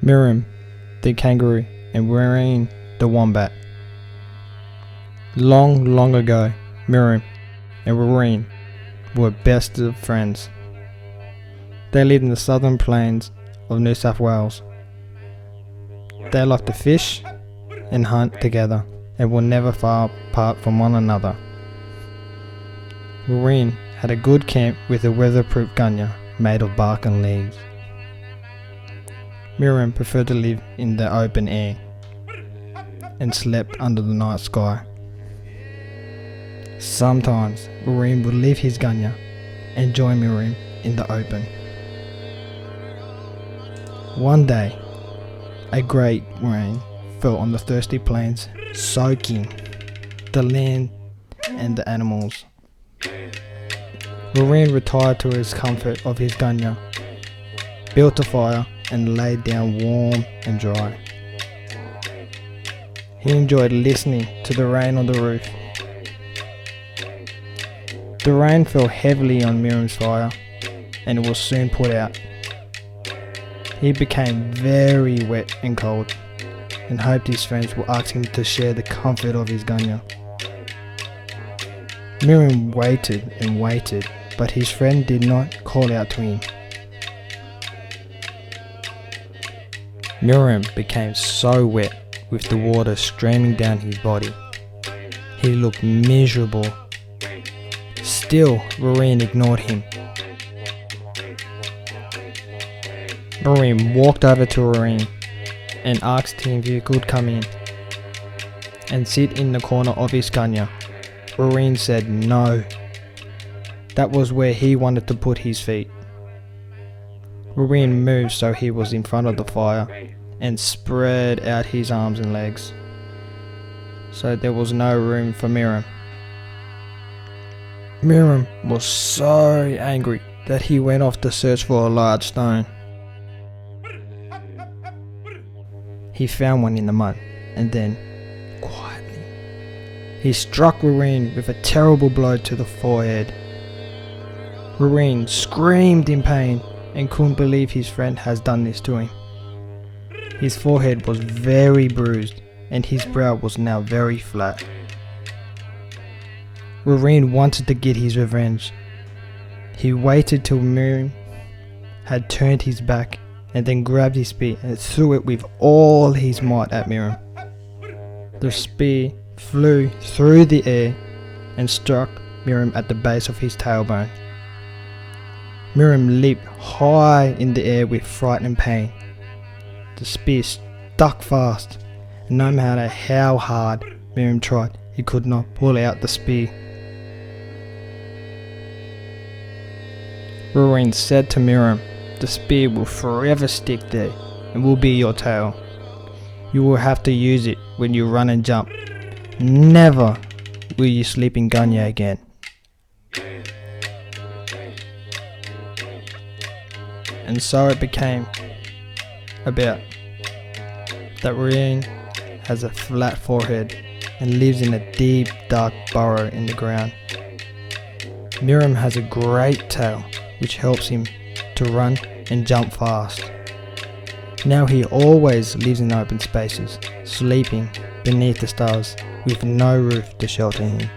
Mirram The Kangaroo and Warreen The Wombat. Long ago, Mirram and Warreen were best of friends. They lived in the southern plains of New South Wales. They liked to fish and hunt together and were never far apart from one another. Warreen had a good camp with a weatherproof gunya made of bark and leaves. Mirram preferred to live in the open air and slept under the night sky. Sometimes Warreen would leave his gunya and join Mirram in the open. One day, a great rain fell on the thirsty plains, soaking the land and the animals. Warreen retired to his comfort of his gunya, built a fire and laid down warm and dry. He enjoyed listening to the rain on the roof. The rain fell heavily on Mirram's fire and it was soon put out. He became very wet and cold and hoped his friends would ask him to share the comfort of his gunya. Mirram waited and waited, but his friend did not call out to him. Mirram became so wet with the water streaming down his body. He looked miserable. Still, Warreen ignored him. Mirram walked over to Warreen and asked him if he could come in and sit in the corner of his gunya. Warreen said no. That was where he wanted to put his feet. Warreen moved so he was in front of the fire and spread out his arms and legs, so there was no room for Mirram. Mirram was so angry that he went off to search for a large stone. He found one in the mud and then, quietly, he struck Warreen with a terrible blow to the forehead. Warreen screamed in pain and couldn't believe his friend has done this to him. His forehead was very bruised and his brow was now very flat. Warreen wanted to get his revenge. He waited till Mirram had turned his back and then grabbed his spear and threw it with all his might at Mirram. The spear flew through the air and struck Mirram at the base of his tailbone. Mirram leaped high in the air with fright and pain. The spear stuck fast, and no matter how hard Mirram tried, he could not pull out the spear. Warreen said to Mirram, "The spear will forever stick there and will be your tail. You will have to use it when you run and jump. Never will you sleep in gunya again." And so it became about that Warreen has a flat forehead and lives in a deep dark burrow in the ground. Mirram has a great tail which helps him to run and jump fast. Now he always lives in open spaces, sleeping beneath the stars with no roof to shelter him.